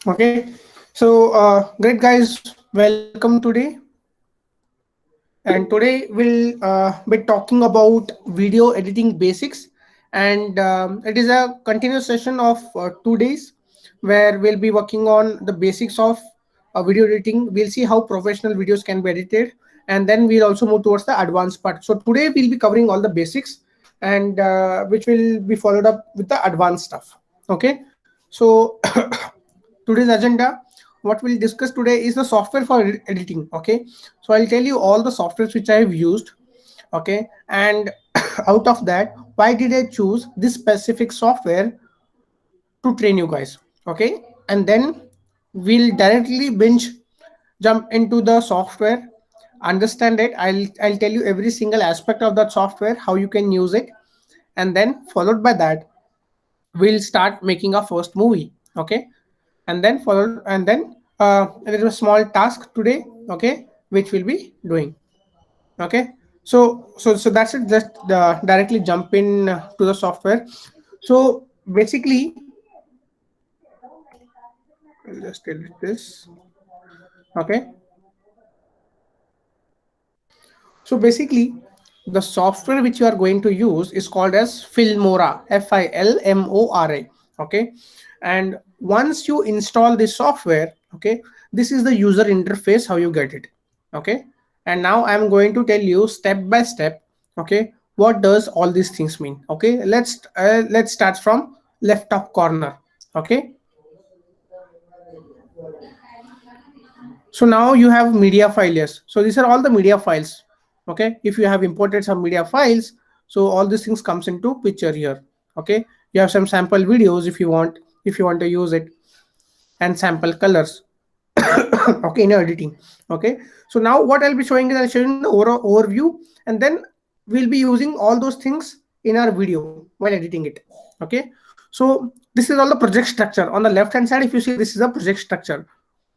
Okay, so great guys, welcome today. And today we'll be talking about video editing basics, and it is a continuous session of 2 days where we'll be working on the basics of video editing. We'll see how professional videos can be edited, and then we'll also move towards the advanced part. So today we'll be covering all the basics, and which will be followed up with the advanced stuff. Okay, so today's agenda, what we'll discuss today is the software for editing. Okay, so I'll tell you all the softwares which I have used. Okay, and out of that, why did I choose this specific software to train you guys? Okay, and then we'll directly binge jump into the software, understand it. I'll tell you every single aspect of that software, how you can use it, and then followed by that we'll start making our first movie. Okay, and then there is a small task today. Okay, which we'll be doing. Okay, so that's it. Just directly jump in to the software. So basically, I'll just delete this. Okay, so basically the software which you are going to use is called as Filmora, Filmora. Okay, and once you install this software, okay, this is the user interface, how you get it. Okay, and now I'm going to tell you step by step. Okay, what does all these things mean? Okay, let's start from left top corner. Okay, so now you have media file. Yes, so these are all the media files. Okay, if you have imported some media files, so all these things comes into picture here. Okay, you have some sample videos if you want to use it, and sample colors. Okay, in your editing. Okay, so now what I'll be showing is I'll show you the overview, and then we'll be using all those things in our video while editing it. Okay, so this is all the project structure. On the left hand side, if you see, this is a project structure.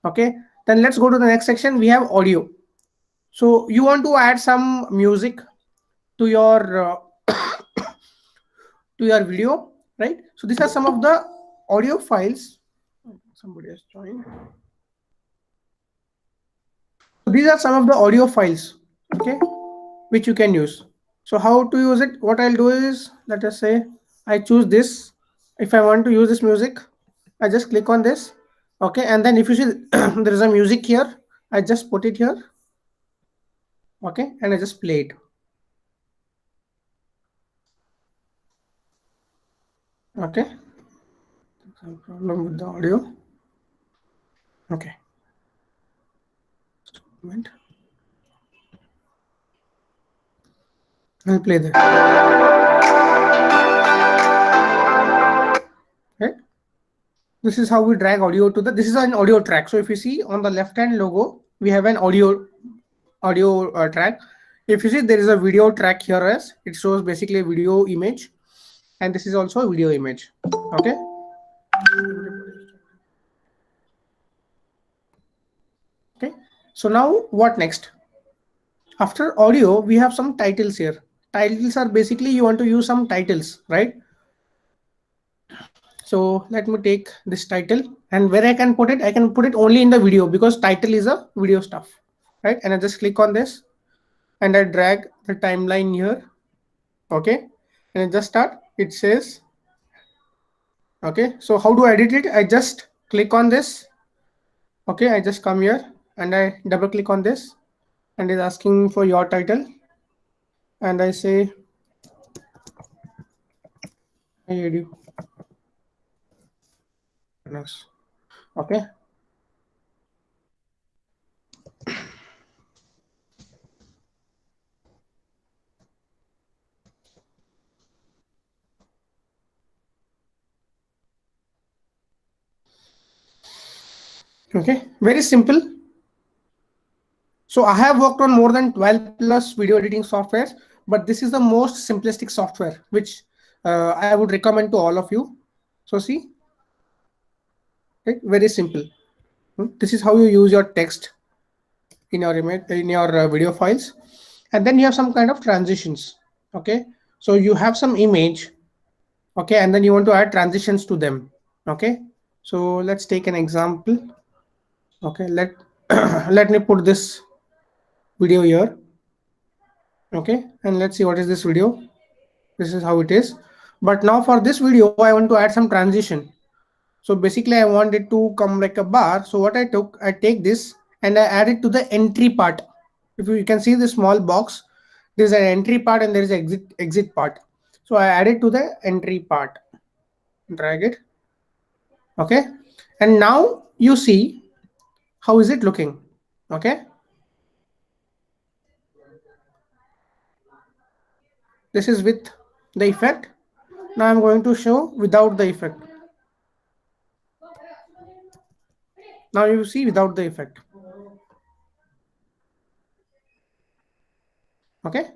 Okay, then let's go to the next section. We have audio. So you want to add some music to your to your video, right? So these are some of the audio files. Somebody has joined. So these are some of the audio files, okay, which you can use. So how to use it? What I'll do is, let us say I choose this. If I want to use this music, I just click on this. Okay, and then if you see there is a music here, I just put it here. Okay, and I just play it. Okay, some problem with the audio. Okay, just a moment. I'll play that. Right, this is how we drag audio to the, this is an audio track. So if you see on the left hand logo, we have an audio track. If you see, there is a video track here, as it shows basically a video image, and this is also a video image. Okay, okay, so now what next? After audio, we have some titles here. Titles are basically, you want to use some titles, right? So let me take this title, and where I can put it, I can put it only in the video, because title is a video stuff, right? And I just click on this and I drag the timeline here. Okay, and I just start, it says. Okay, so how do I edit it? I just click on this. Okay, I just come here and I double click on this, and it's asking for your title, and I say I edu. Okay, okay, very simple. So I have worked on more than 12 plus video editing softwares, but this is the most simplistic software which I would recommend to all of you. So see, right, very simple. This is how you use your text in your image, in your video files, and then you have some kind of transitions. Okay, so you have some image. Okay, and then you want to add transitions to them. Okay, So let's take an example. Okay, let me put this video here. Okay, and let's see what is this video. This is how it is. But now for this video I want to add some transition. So basically I want it to come like a bar. So what I take this and I add it to the entry part. If you can see the small box, there's an entry part and there is exit part. So I add it to the entry part, drag it. Okay, and now you see how is it looking. Okay, this is with the effect. Now I'm going to show without the effect. Now you see without the effect. Okay,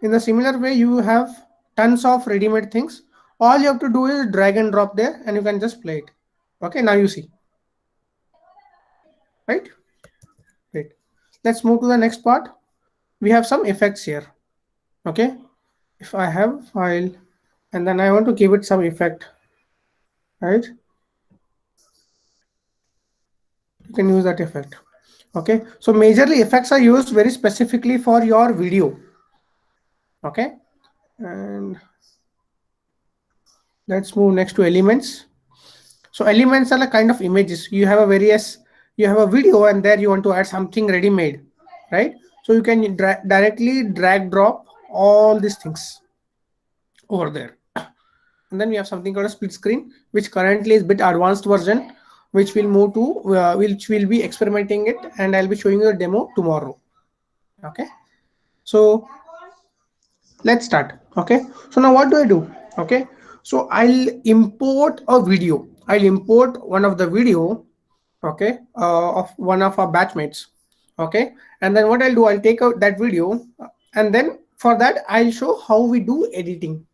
in the similar way you have tons of ready-made things. All you have to do is drag and drop there and you can just play it. Okay, now you see, right? Great. Let's move to the next part. We have some effects here. Okay, if I have file and then I want to give it some effect, right? You can use that effect. Okay, so majorly effects are used very specifically for your video. Okay, and let's move next to elements. So elements are like kind of images. You have a video and there you want to add something ready made, right? So you can directly drag drop all these things over there. And then we have something called a split screen, which currently is a bit advanced version, which will move to which will be experimenting it, and I'll be showing you a demo tomorrow. Okay, so let's start. Okay, so now what do I do? Okay, so I'll import a video. I'll import one of the video, okay, of one of our batchmates. Okay, and then what I'll do, I'll take out that video, and then for that I'll show how we do editing.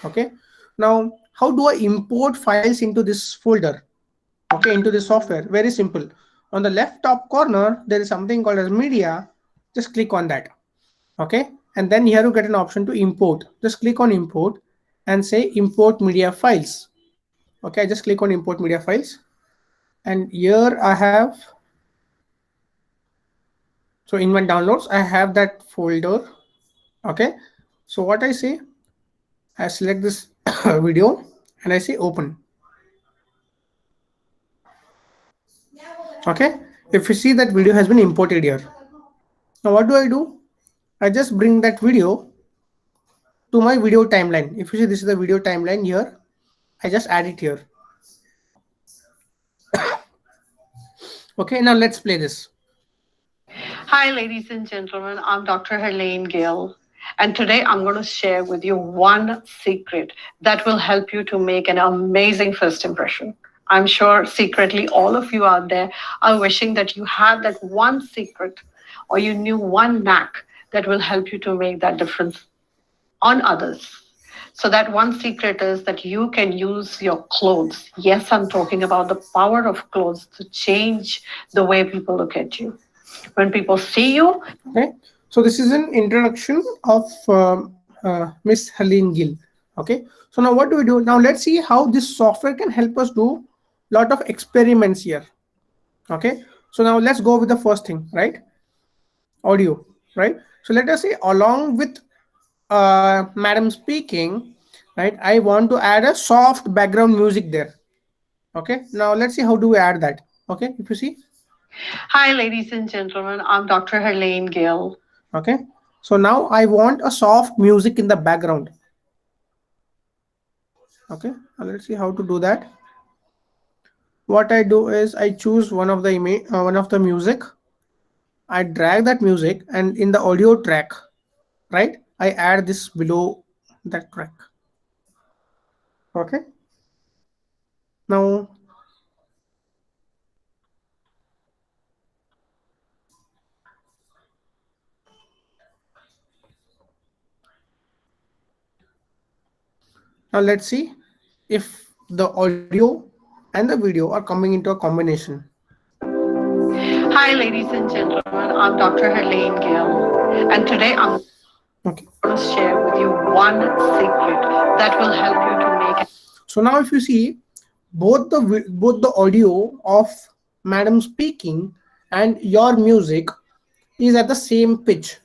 Okay, now how do I import files into this folder? Okay, into the software? Very simple. On the left top corner there is something called as media. Just click on that. Okay, and then here you get an option to import. Just click on import and say import media files. Okay, I just click on import media files, and here I have, so in my downloads I have that folder. Okay, so what I say, I select this video and I say open. Okay, if you see that video has been imported here. Now what do? I just bring that video to my video timeline. If you see, this is the video timeline here. I just add it here. Okay, now let's play this. Hi, ladies and gentlemen. I'm Dr. Helene Gill, and today I'm going to share with you one secret that will help you to make an amazing first impression. I'm sure secretly all of you out there are wishing that you had that one secret or you knew one knack that will help you to make that difference on others. So that one secret is that you can use your clothes. Yes, I'm talking about the power of clothes to change the way people look at you. When people see you. Okay, so this is an introduction of Miss Helene Gill. Okay, so now what do we do? Now let's see how this software can help us do a lot of experiments here. Okay, so now let's go with the first thing, right? Audio, right? So let us say along with madam speaking, right, I want to add a soft background music there. Okay, now let's see how do we add that. Okay, if you see. Hi, ladies and gentlemen. I'm Dr. Helene Gill. Okay, so now I want a soft music in the background. Okay, now let's see how to do that. What I do is I choose one of the image, one of the music. I drag that music, and in the audio track, right, I add this below that track. Okay, now let's see if the audio and the video are coming into a combination. Hi, ladies and gentlemen. I'm Dr. Helene Gill, and today I'm going to share with you one secret that will help you to make it. So now if you see, both the audio of madam speaking and your music is at the same pitch,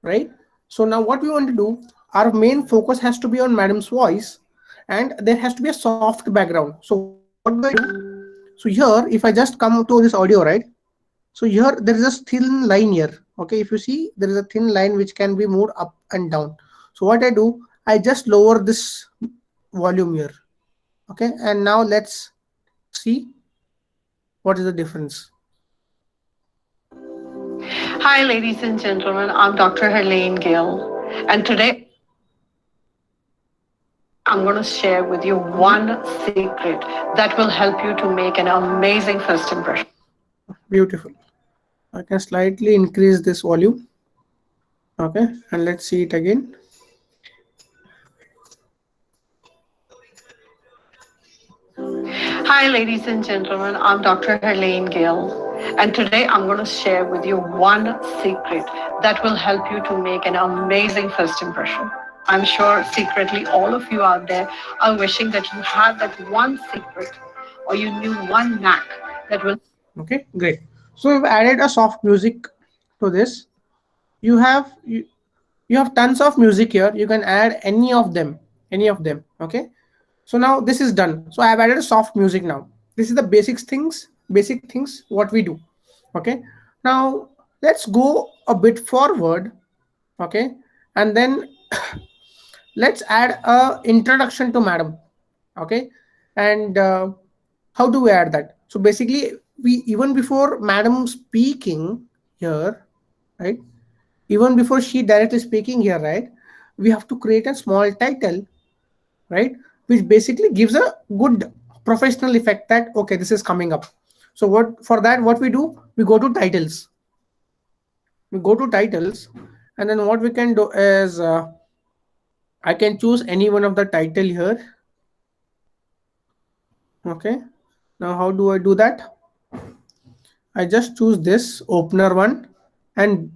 right? So now what we want to do, our main focus has to be on madam's voice, and there has to be a soft background. So what do I do? So here, if I just come to this audio, right? So here there is a thin line here. Okay, if you see, there is a thin line which can be moved up and down. So what I do, I just lower this volume here. Okay, and now let's see what is the difference. Hi, ladies and gentlemen. I'm Dr. Helene Gill, and today I'm going to share with you one secret that will help you to make an amazing first impression. Beautiful. I can slightly increase this volume. Okay, and let's see it again. Hi, ladies and gentlemen. I'm Dr. Helene Gill, and today I'm going to share with you one secret that will help you to make an amazing first impression. I'm sure secretly all of you out there are wishing that you had that one secret or you knew one knack that will. Okay, great. So we've added a soft music to this. You have you have tons of music here. You can add any of them. Okay. So now this is done. So I have added a soft music now. This is the basic things what we do. Okay. Now let's go a bit forward. Okay, and then let's add a introduction to madam. Okay, and how do we add that? So basically, we even before madam speaking here, right? Even before she directly speaking here, right? We have to create a small title, right? Which basically gives a good professional effect that okay, this is coming up. So what for that? What we do? We go to titles. We go to titles, and then what we can do is I can choose any one of the title here. Okay. Now how do I do that? I just choose this opener one, and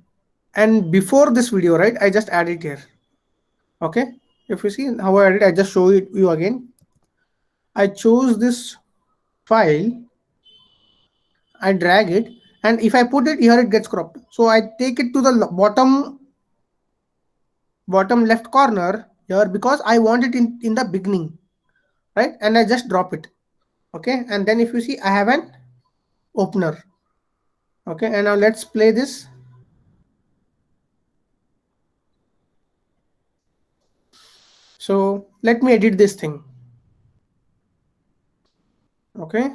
before this video, right, I just add it here. Okay. If you see how I add it, I just show it you again. I chose this file, I drag it, and if I put it here, it gets cropped. So I take it to the bottom left corner here because I want it in the beginning, right? And I just drop it. Okay. And then if you see, I have an opener. Okay. And now let's play this. So let me edit this thing. Okay.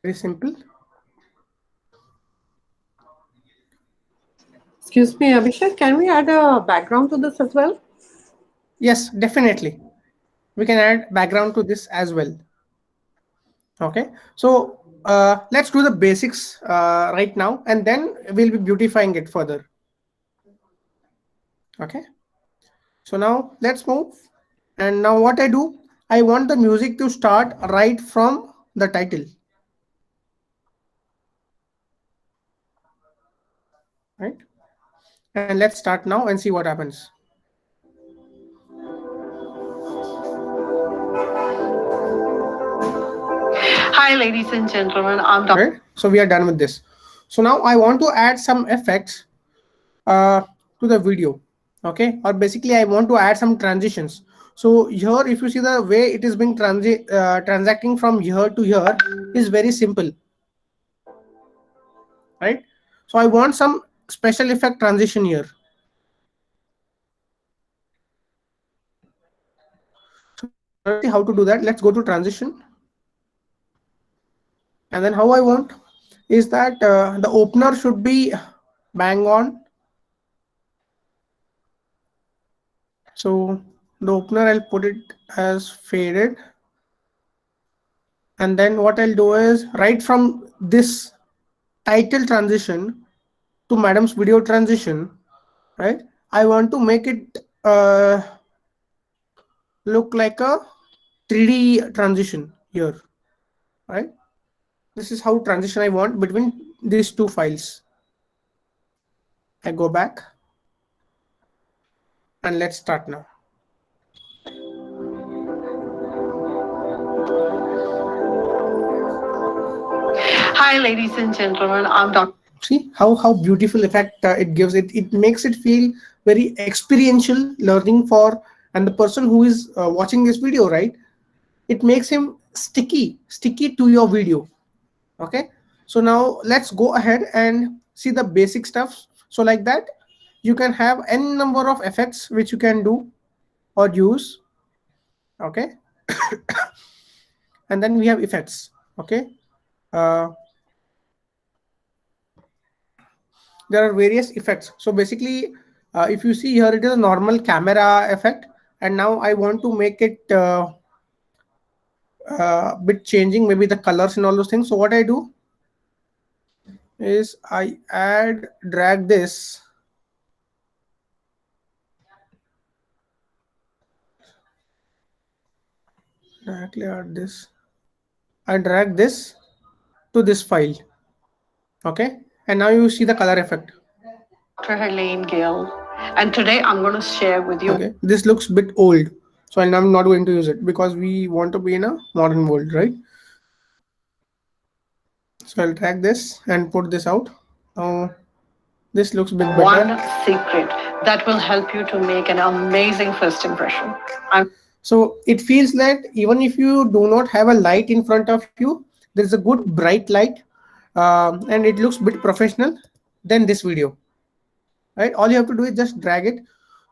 Very simple. Excuse me, Abhishek, can we add a background to this as well? Yes, definitely. We can add background to this as well. Okay. So let's do the basics right now, and then we'll be beautifying it further. Okay, so now let's move. And now what I do, I want the music to start right from the title, right? And let's start now and see what happens. Hi, ladies and gentlemen. I'm Dr. Right, so we are done with this. So now I want to add some effects uh, to the video. Okay, or basically I want to add some transitions. So here if you see the way it is being transacting from here to here is very simple, right? So I want some special effect transition here. So let's see how to do that. Let's go to transition. And then how I want is that the opener should be bang on. So the opener, I'll put it as faded. And then what I'll do is right from this title transition to madam's video transition, right? I want to make it look like a 3D transition here, right? This is how transition I want between these two files. I go back and let's start now. Hi, ladies and gentlemen. I'm Dr. See how beautiful effect it gives. It makes it feel very experiential learning for, and the person who is watching this video, right? It makes him sticky to your video. Okay, so now let's go ahead and see the basic stuff. So like that you can have n number of effects which you can do or use. Okay, and then we have effects. Okay, uh, there are various effects. So basically if you see here, it is a normal camera effect, and now I want to make it bit changing, maybe the colors and all those things. So what I do is I drag this directly add this. I drag this to this file. Okay, and now you see the color effect. Dr. Helene Gill, and today I'm going to share with you. Okay, this looks a bit old, so I'm not going to use it because we want to be in a modern world, right? So I'll drag this and put this out. Now this looks a bit better. One secret that will help you to make an amazing first impression. So it feels that even if you do not have a light in front of you, there is a good bright light, and it looks a bit professional than this video, right? All you have to do is just drag it.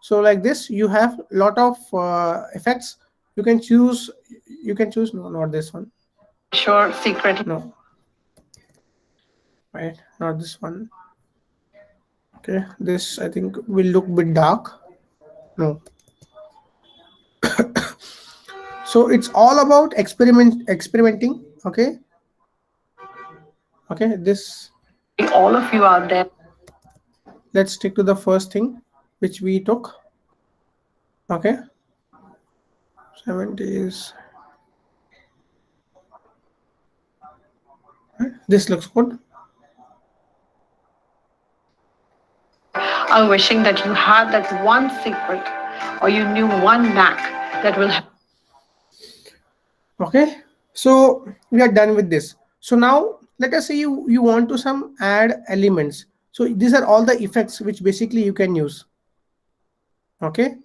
So like this you have a lot of effects. You can choose no, not this one. Sure, secret. No, right, not this one. Okay, this I think will look a bit dark. No. So it's all about experimenting. Okay, this, All of you out there. let's stick to the first thing which we took. Okay, 70s. This looks good. I'm wishing that you had that one secret or you knew one knack that will help. Okay, so we are done with this. So now let us say you want to some add elements. So these are all the effects which basically you can use. Okay,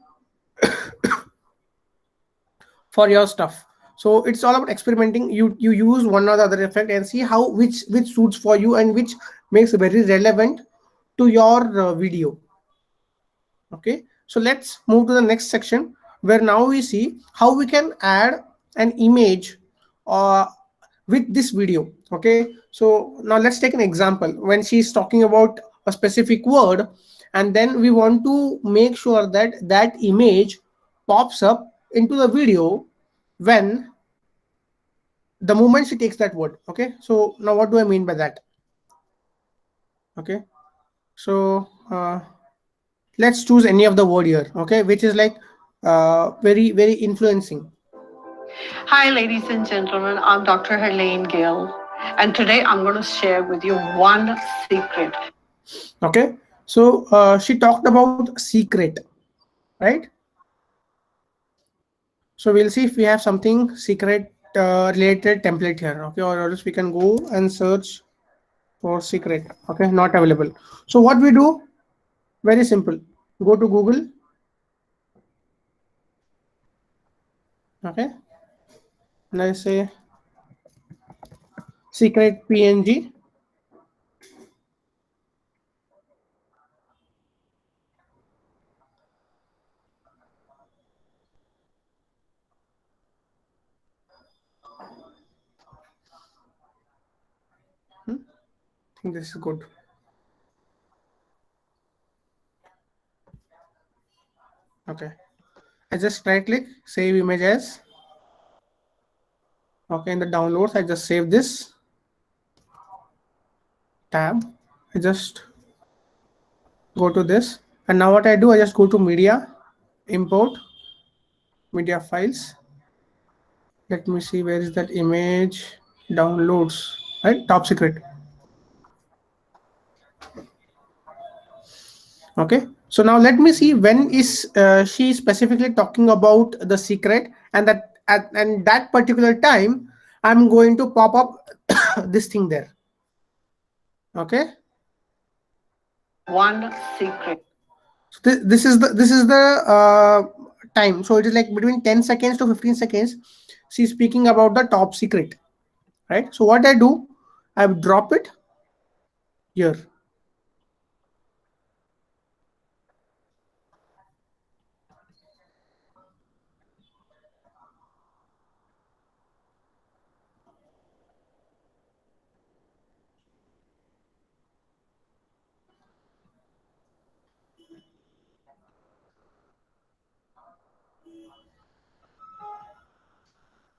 for your stuff. So it's all about experimenting. You use one or the other effect and see how which suits for you and which makes very relevant to your video. Okay, so let's move to the next section where now we see how we can add an image with this video. Okay, so now let's take an example when she's talking about a specific word, and then we want to make sure that that image pops up into the video when the moment she takes that word. Okay, so now what do I mean by that? Okay, so let's choose any of the word here, okay, which is like very influencing. Hi, ladies and gentlemen. I'm Dr. Helene Gill, and today I'm going to share with you one secret. Okay, so she talked about secret, right? So we'll see if we have something secret related template here, okay, or else we can go and search for secret. Okay, not available. So what we do, very simple, go to Google. Okay, and I say secret PNG. I think this is good. Okay, I just right click, save image as. Okay, in the downloads, I just save this tab. I just go to this, and now what I do, I just go to media, import media files. Let me see, where is that image? Downloads, right? Top secret. Okay, so now let me see when is she specifically talking about the secret, and that and that particular time I'm going to pop up this thing there. Okay, One secret. so this is the time. So it is like between 10 seconds to 15 seconds. She's speaking about the top secret, right? So what I do, I drop it here.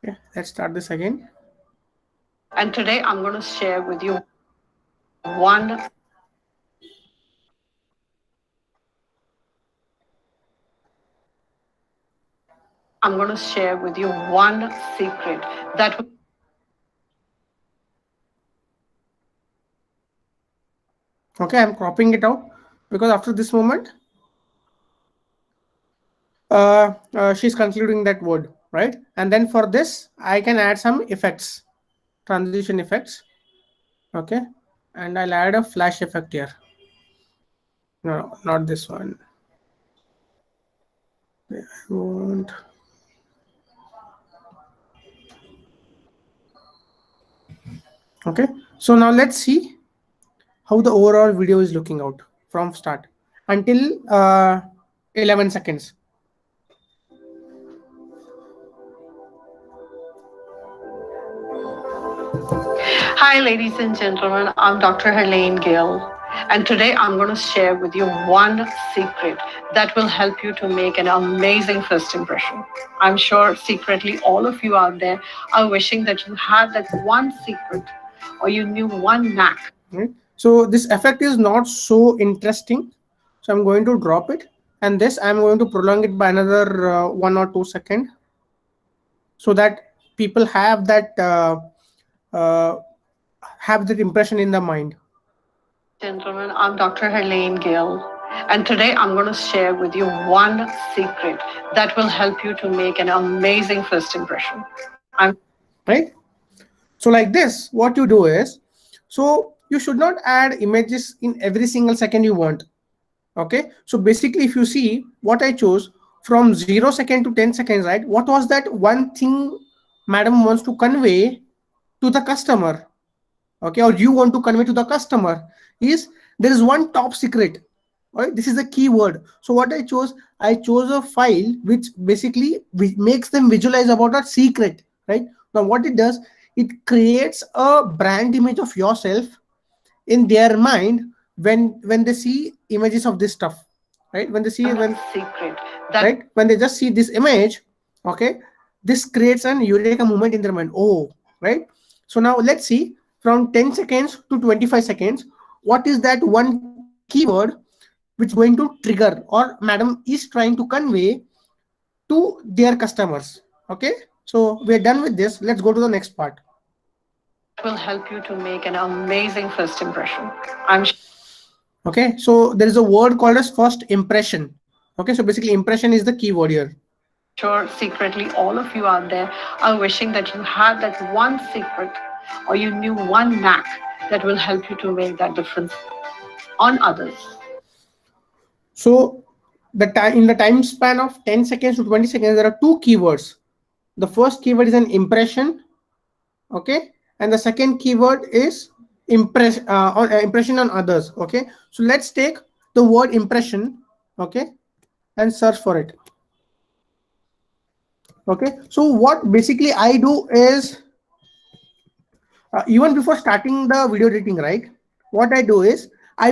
Okay, let's start this again. And today I'm going to share with you one. I'm going to share with you one secret that will. Okay, I'm cropping it out because after this moment, she's concluding that word, right? And then for this, I can add some effects, transition effects. Okay, and I'll add a flash effect here. No, not this one. I want. Okay, so now let's see how the overall video is looking out from start until 11 seconds. Hi, ladies and gentlemen. I'm Dr. Helene Gill, and today I'm going to share with you one secret that will help you to make an amazing first impression. I'm sure secretly all of you out there are wishing that you had that one secret or you knew one knack. Right? So this effect is not so interesting. So I'm going to drop it, and this I'm going to prolong it by another 1 or 2 seconds, so that people have that impression in the mind. Gentlemen, I'm Dr. Helene Gill, and today I'm going to share with you one secret that will help you to make an amazing first impression. I'm Right? So like this, what you do is, so you should not add images in every single second you want. Okay, so basically if you see what I chose from 0 second to 10 seconds, right? What was that one thing madam wants to convey to the customer? Okay, or you want to convey to the customer is there is one top secret. Right, this is the keyword. So what I chose a file which basically makes them visualize about a secret. Right, now what it does, it creates a brand image of yourself in their mind when they see images of this stuff, right? When they see secret that right, when they just see this image, okay, this creates an eureka moment in their mind. Oh, right. So now let's see, from 10 seconds to 25 seconds, what is that one keyword which going to trigger or madam is trying to convey to their customers. Okay, so we're done with this. Let's go to the next part. That will help you to make an amazing first impression. I'm Okay, so there is a word called as first impression. Okay, so basically impression is the keyword here. sure secretly all of you out there are wishing that you had that one secret or you knew one knack that will help you to make that difference on others. So the time in the time span of 10 seconds to 20 seconds, there are two keywords. The first keyword is an impression, okay, and the second keyword is impression on others. Okay, so let's take the word impression, okay, and search for it. Okay, so what basically I do is even before starting the video editing, right, what I do is I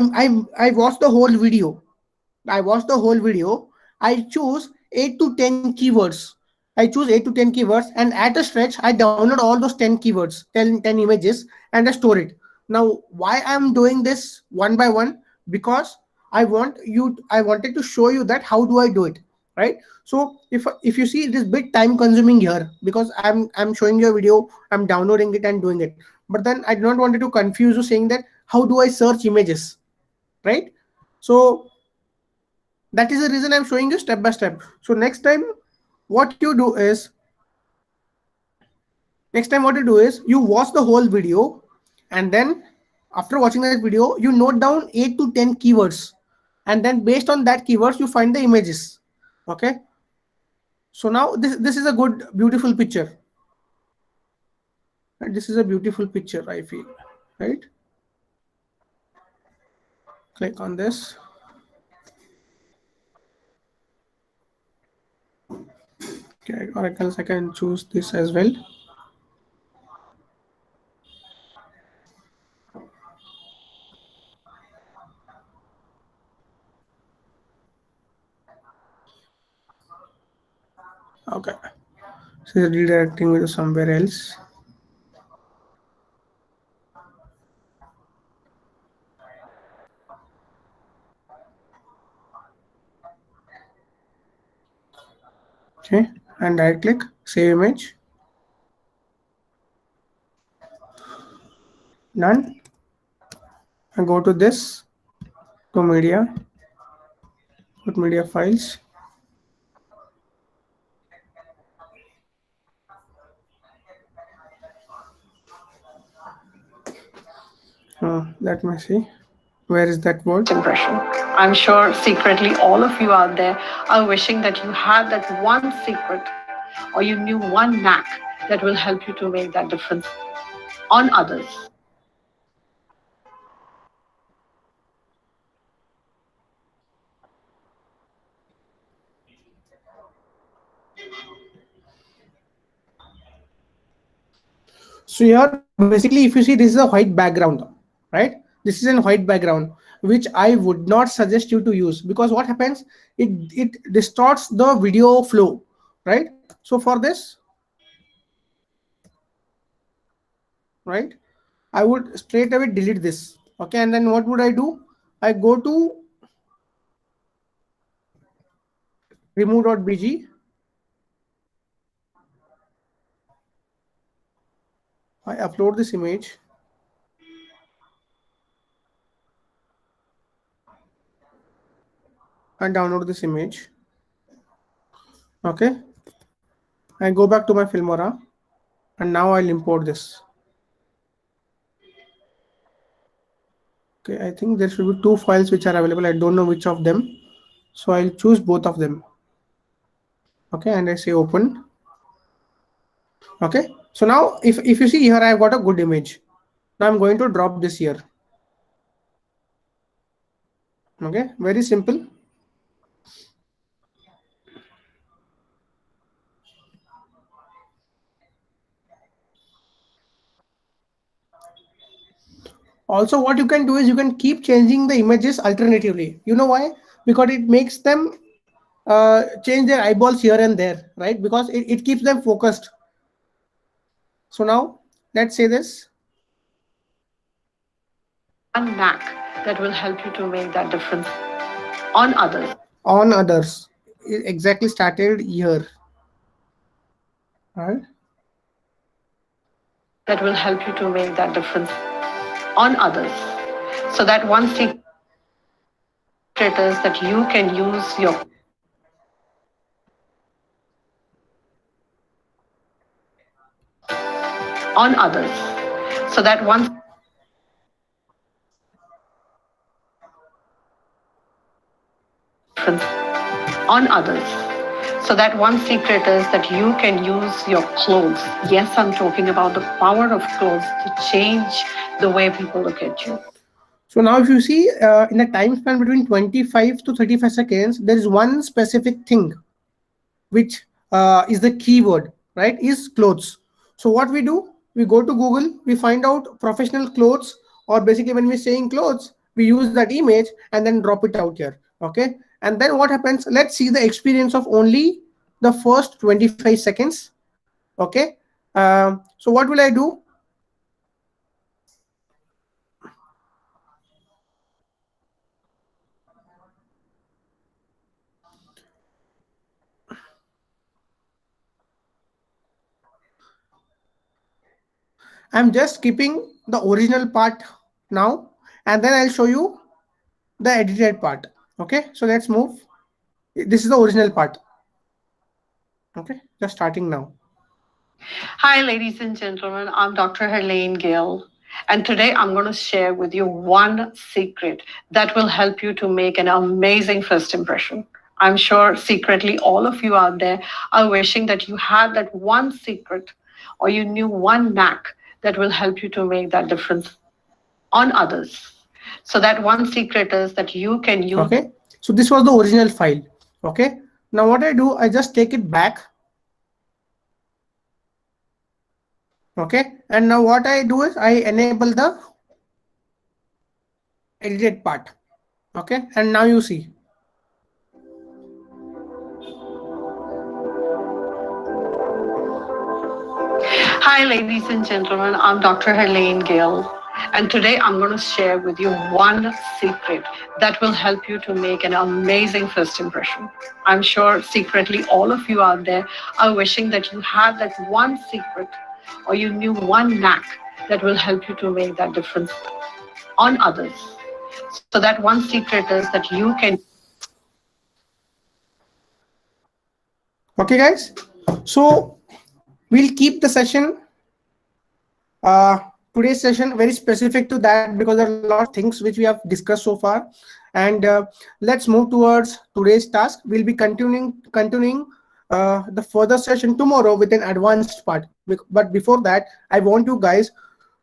watch the whole video. I watch the whole video. I choose 8 to 10 keywords. I choose 8 to 10 keywords, and at a stretch, I download all those 10 keywords, 10 images, and I store it. Now, why I'm doing this one by one? Because I wanted to show you that how do I do it, right? So if you see, it is bit time consuming here because I'm showing you a video, I'm downloading it and doing it. But then I do not wanted to confuse you saying that how do I search images, right? So that is the reason I'm showing you step by step. So what you do is what you do is you watch the whole video, and then after watching that video you note down 8 to 10 keywords, and then based on that keywords you find the images. Okay, so now this is a good beautiful picture, and this is a beautiful picture, I feel, right? Click on this. Okay, or I can choose this as well. Okay, so it's redirecting me to somewhere else. Okay, and right click, save image, done, and go to this, to media, put media files. Let me see, where is that word? Impression. I'm sure secretly all of you out there are wishing that you had that one secret or you knew one knack that will help you to make that difference on others. So here basically if you see, this is a white background, right? This is a white background which I would not suggest you to use, because what happens, it distorts the video flow, right? So for this, right, I would straight away delete this. Okay, and then what would I do? I go to remove.bg. I upload this image, and download this image. Okay, I go back to my Filmora, and now I'll import this. Okay, I think there should be two files which are available. I don't know which of them, so I'll choose both of them. Okay, and I say open. Okay, so now if you see here, I've got a good image. Now I'm going to drop this here. Okay, very simple. Also, what you can do is you can keep changing the images alternatively. You know why? Because it makes them change their eyeballs here and there, right? Because it keeps them focused. So now let's say this. One knack that will help you to make that difference on others. On others. It exactly started here. Right? That will help you to make that difference on others. So that one secret is that you can use your on others. So that one difference on others. So that one secret is that you can use your clothes. Yes, I'm talking about the power of clothes to change the way people look at you. So now if you see in the time span between 25 to 35 seconds, there is one specific thing which is the keyword, right? Is clothes. So what we do, we go to Google, we find out professional clothes, or basically when we're saying clothes, we use that image and then drop it out here. Okay. And then what happens? Let's see the experience of only the first 25 seconds. Okay. So what will I do? I'm just keeping the original part now, and then I'll show you the edited part. Okay, so let's move. This is the original part. Okay, just starting now. Hi, ladies and gentlemen. I'm Dr. Helene Gill. And today I'm going to share with you one secret that will help you to make an amazing first impression. I'm sure secretly all of you out there are wishing that you had that one secret or you knew one knack that will help you to make that difference on others. So that one secret is that you can use. Okay, so this was the original file. Okay, now what I do, I just take it back. Okay, and now what I do is I enable the edited part. Okay, and now you see. Hi, ladies and gentlemen. I'm Dr. Helene Gill. And today I'm going to share with you one secret that will help you to make an amazing first impression. I'm sure secretly all of you out there are wishing that you had that one secret or you knew one knack that will help you to make that difference on others. So that one secret is that you can. Okay, guys. So we'll keep the session. Today's session very specific to that because there are a lot of things which we have discussed so far, and let's move towards today's task. We'll be continuing the further session tomorrow with an advanced part, but before that I want you guys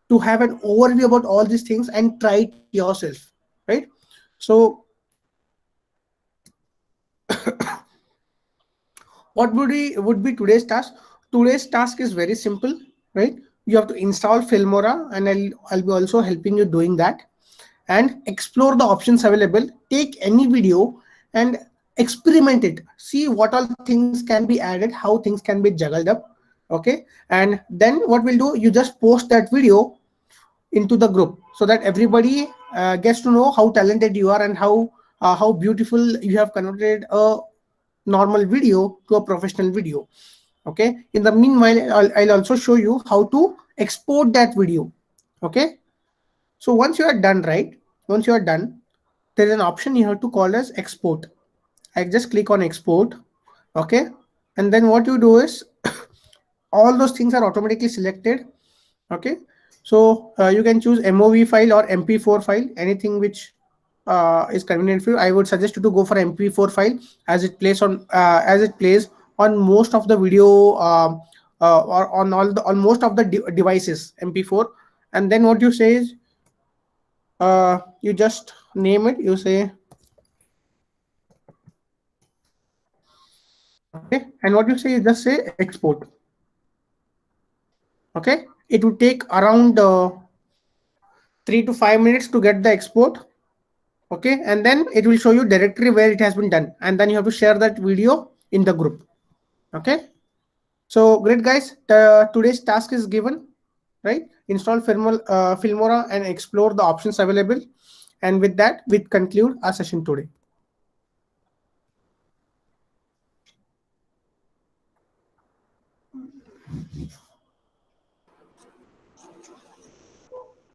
to have an overview about all these things and try it yourself, right? So what would be today's task? Today's task is very simple, right? You have to install Filmora, and I'll be also helping you doing that, and explore the options available. Take any video and experiment it. See what all things can be added, how things can be juggled up. Okay, and then what we'll do, you just post that video into the group so that everybody gets to know how talented you are and how beautiful you have converted a normal video to a professional video. Okay, in the meanwhile I'll also show you how to export that video. Okay, so once you are done, right, once you are done, there is an option you have to call as export. I just click on export. Okay, and then what you do is all those things are automatically selected. Okay, so you can choose MOV file or MP4 file, anything which is convenient for you. I would suggest you to go for MP4 file as it plays on most of the video or on most of the devices, MP4. And then what you say is you just name it. You say okay, and what you say, you just say export. Okay, it would take around 3 to 5 minutes to get the export. Okay, and then it will show you directory where it has been done, and then you have to share that video in the group. Okay, so great, guys. Today's task is given, right? Install Filmora and explore the options available, and with that we conclude our session today.